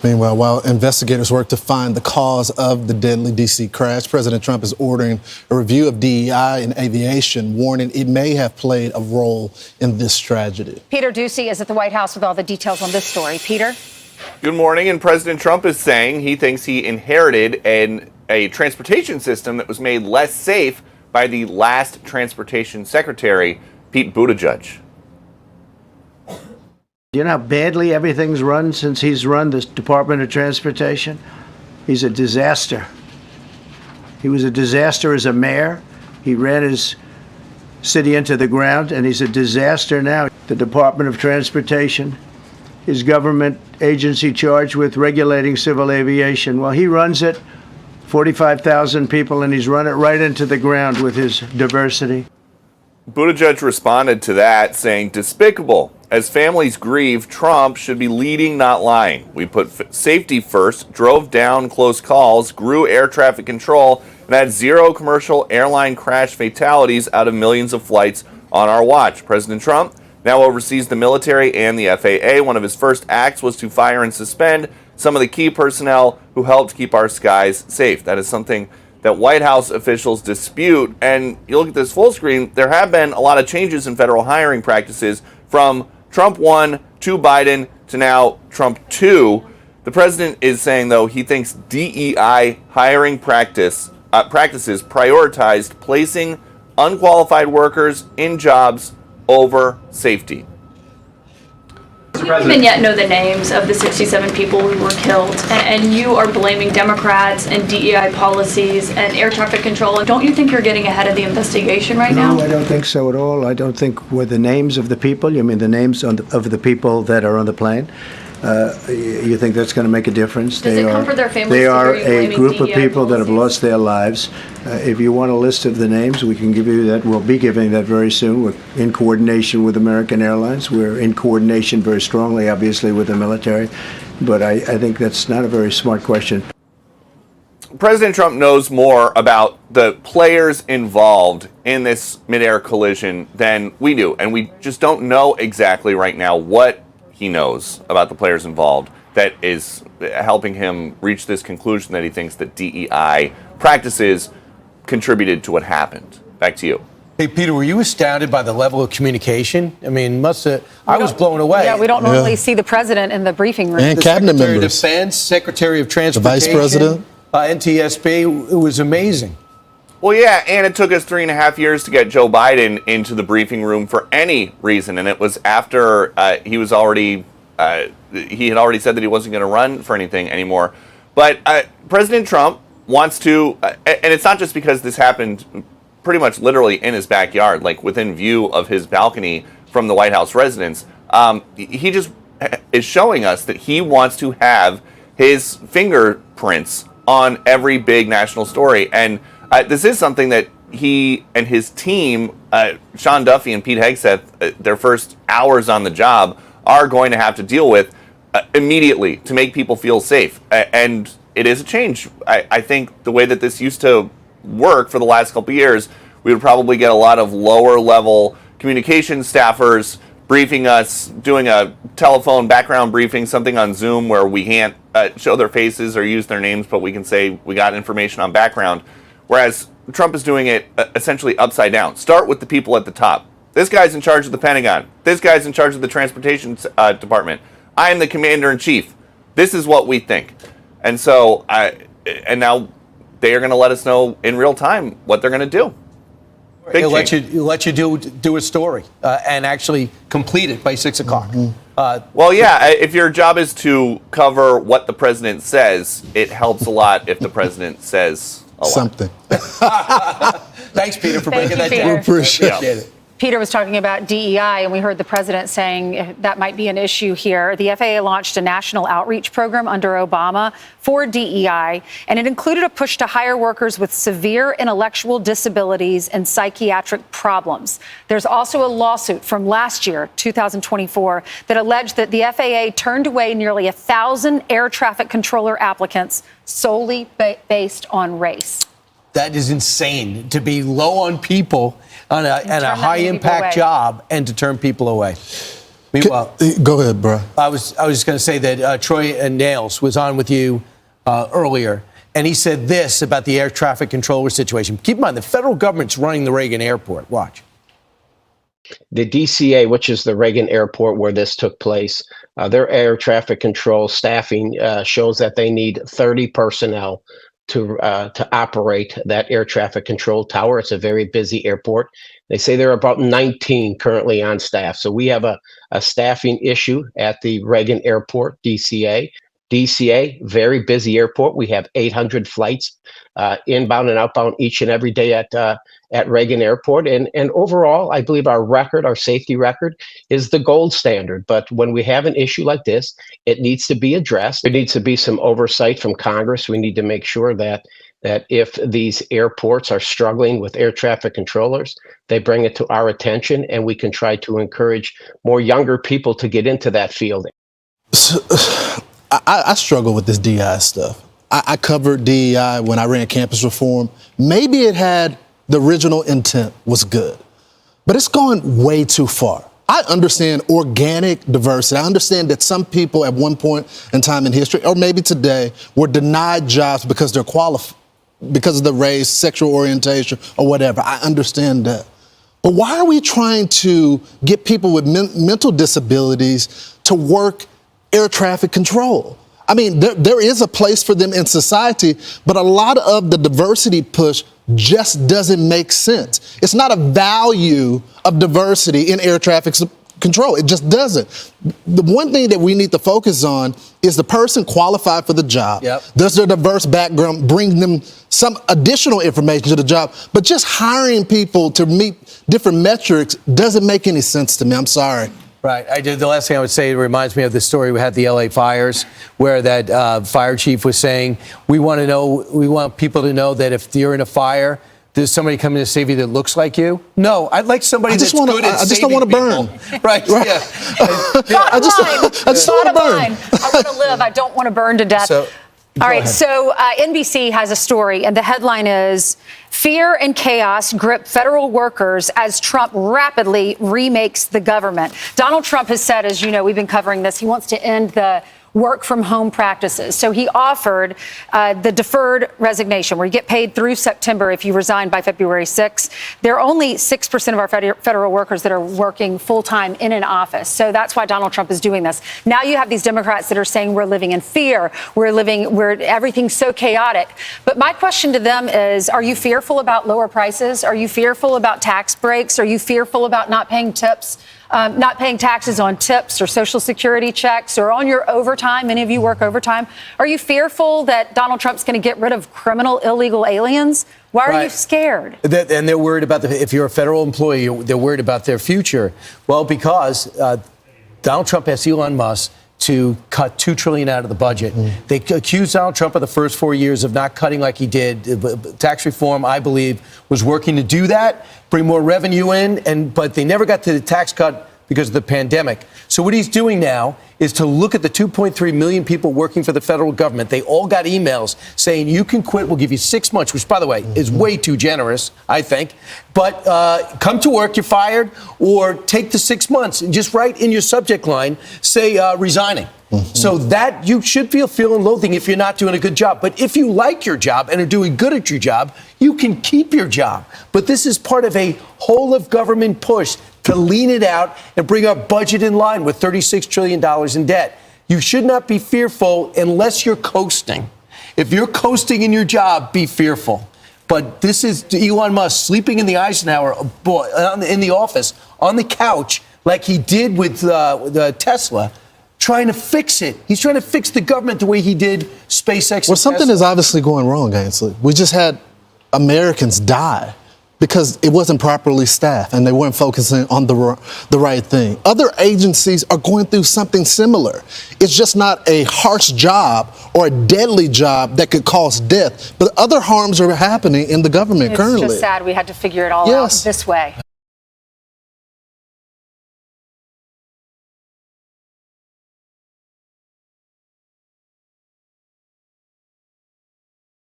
Meanwhile, while investigators work to find the cause of the deadly D.C. crash, President Trump is ordering a review of DEI in aviation, warning it may have played a role in this tragedy. Peter Doocy is at the White House with all the details on this story. Peter? Good morning. And President Trump is saying he thinks he inherited a transportation system that was made less safe by the last transportation secretary, Pete Buttigieg. You know how badly everything's run since he's run this Department of Transportation? He's a disaster. He was a disaster as a mayor. He ran his city into the ground, and he's a disaster now. The Department of Transportation, his government agency charged with regulating civil aviation. Well, he runs it, 45,000 people, and he's run it right into the ground with his diversity. Buttigieg responded to that, saying, "Despicable. As families grieve, Trump should be leading, not lying. We put safety first, drove down close calls, grew air traffic control, and had zero commercial airline crash fatalities out of millions of flights on our watch." President Trump now oversees the military and the FAA. One of his first acts was to fire and suspend some of the key personnel who helped keep our skies safe. That is something that White House officials dispute. And you look at this full screen, there have been a lot of changes in federal hiring practices from Trump 1 to Biden to now Trump 2. The president is saying, though, he thinks DEI hiring practices prioritized placing unqualified workers in jobs over safety. Do you even yet know the names of the 67 people who were killed? And you are blaming Democrats and DEI policies and air traffic control. Don't you think you're getting ahead of the investigation right now? No, I don't think so at all. I don't think with the names of the people, you mean the names of the people that are on the plane? You think that's going to make a difference? Does it comfort their families? They are to hear you a blaming group of DEI people that have policies? lost their lives. If you want a list of the names, we can give you that. We'll be giving that very soon. We're in coordination with American Airlines. We're in coordination very strongly, obviously, with the military. But I think that's not a very smart question. President Trump knows more about the players involved in this midair collision than we do. And we just don't know exactly right now what he knows about the players involved that is helping him reach this conclusion that he thinks that DEI practices contributed to what happened. Back to you. Hey, Peter, were you astounded by the level of communication? I mean, I was blown away. Yeah, we don't normally see the president in the briefing room. And The cabinet Secretary members. of Defense, Secretary of The Transportation, Vice President. NTSB. It was amazing. Well, yeah, and it took us 3.5 years to get Joe Biden into the briefing room for any reason, and it was after he had already said that he wasn't going to run for anything anymore. But President Trump wants to, and it's not just because this happened pretty much literally in his backyard, like within view of his balcony from the White House residence. He just is showing us that he wants to have his fingerprints on every big national story, and this is something that he and his team, Sean Duffy and Pete Hegseth, their first hours on the job, are going to have to deal with immediately to make people feel safe. And it is a change. I think the way that this used to work for the last couple of years, we would probably get a lot of lower level communication staffers briefing us, doing a telephone background briefing, something on Zoom where we can't show their faces or use their names, but we can say we got information on background. Whereas Trump is doing it essentially upside down. Start with the people at the top. This guy's in charge of the Pentagon. This guy's in charge of the Transportation Department. I am the Commander-in-Chief. This is what we think. And so, and now they are going to let us know in real time what they're going to do. He'll let you do a story and actually complete it by 6 o'clock. Well, yeah, if your job is to cover what the president says, it helps a lot if the president says a lot. Something. Thanks, Peter, for breaking that Peter. down. Appreciate it. Peter was talking about DEI, and we heard the president saying that might be an issue here. The FAA launched a national outreach program under Obama for DEI, and it included a push to hire workers with severe intellectual disabilities and psychiatric problems. There's also a lawsuit from last year, 2024, that alleged that the FAA turned away nearly 1,000 air traffic controller applicants solely based on race. That is insane, to be low on people and a turn that high many people impact away. job and to turn people away. Meanwhile, Go ahead, bro. I was just going to say that Troy Nails was on with you earlier, and he said this about the air traffic controller situation. Keep in mind, the federal government's running the Reagan Airport. Watch. The DCA, which is the Reagan Airport where this took place, their air traffic control staffing shows that they need 30 personnel to operate that air traffic control tower. It's a very busy airport. They say there are about 19 currently on staff. So we have a staffing issue at the Reagan Airport, DCA. DCA, very busy airport. We have 800 flights inbound and outbound each and every day at Reagan Airport. And overall, I believe our safety record is the gold standard. But when we have an issue like this, it needs to be addressed. There needs to be some oversight from Congress. We need to make sure that if these airports are struggling with air traffic controllers, they bring it to our attention, and we can try to encourage more younger people to get into that field. I struggle with this DEI stuff. I covered DEI when I ran campus reform. Maybe it had the original intent was good, but it's gone way too far. I understand organic diversity. I understand that some people at one point in time in history, or maybe today, were denied jobs because they're qualified, because of the race, sexual orientation, or whatever. I understand that. But why are we trying to get people with mental disabilities to work air traffic control? I mean, there is a place for them in society, but a lot of the diversity push just doesn't make sense. It's not a value of diversity in air traffic control. It just doesn't. The one thing that we need to focus on is the person qualified for the job. Yep. Does their diverse background bring them some additional information to the job? But just hiring people to meet different metrics doesn't make any sense to me. I'm sorry. Right. The last thing I would say, it reminds me of the story we had the LA fires, where that fire chief was saying, we want people to know that if you're in a fire, there's somebody coming to save you that looks like you. No, I'd like somebody that's good at saving I just don't want to burn. Right. Yeah. I just don't want to burn. I want to live. I don't want to burn to death. All right, so NBC has a story, and the headline is, Fear and chaos grip federal workers as Trump rapidly remakes the government. Donald Trump has said, as you know, we've been covering this, he wants to end the work from home practices. So he offered the deferred resignation, where you get paid through September if you resign by February 6th. There are only 6% of our federal workers that are working full time in an office. So that's why Donald Trump is doing this. Now you have these Democrats that are saying we're living in fear. Everything's so chaotic. But my question to them is, are you fearful about lower prices? Are you fearful about tax breaks? Are you fearful about not paying tips? Not paying taxes on tips or Social Security checks or on your overtime? Many of you work overtime. Are you fearful that Donald Trump's going to get rid of criminal illegal aliens? Why are you scared? And they're worried about if you're a federal employee, they're worried about their future. Well, because Donald Trump asked Elon Musk to cut $2 trillion out of the budget. They accused Donald Trump of the first 4 years of not cutting like he did. Tax reform, I believe, was working to do that, bring more revenue in, but they never got to the tax cut because of the pandemic. So what he's doing now is to look at the 2.3 million people working for the federal government. They all got emails saying you can quit, we'll give you 6 months, which, by the way, is way too generous, I think. But come to work, you're fired, or take the 6 months and just write in your subject line, say resigning. So that you should feel fear and loathing if you're not doing a good job. But if you like your job and are doing good at your job, you can keep your job. But this is part of a whole of government push to lean it out and bring our budget in line with $36 trillion in debt. You should not be fearful unless you're coasting. If you're coasting in your job, be fearful. But this is Elon Musk sleeping in the Eisenhower in the office on the couch like he did with the Tesla, trying to fix it. He's trying to fix the government the way he did SpaceX. Well, something is obviously going wrong, Ainsley. We just had Americans die because it wasn't properly staffed and they weren't focusing on the right thing. Other agencies are going through something similar. It's just not a harsh job or a deadly job that could cause death, but other harms are happening in the government currently. It's just sad we had to figure it all out this way.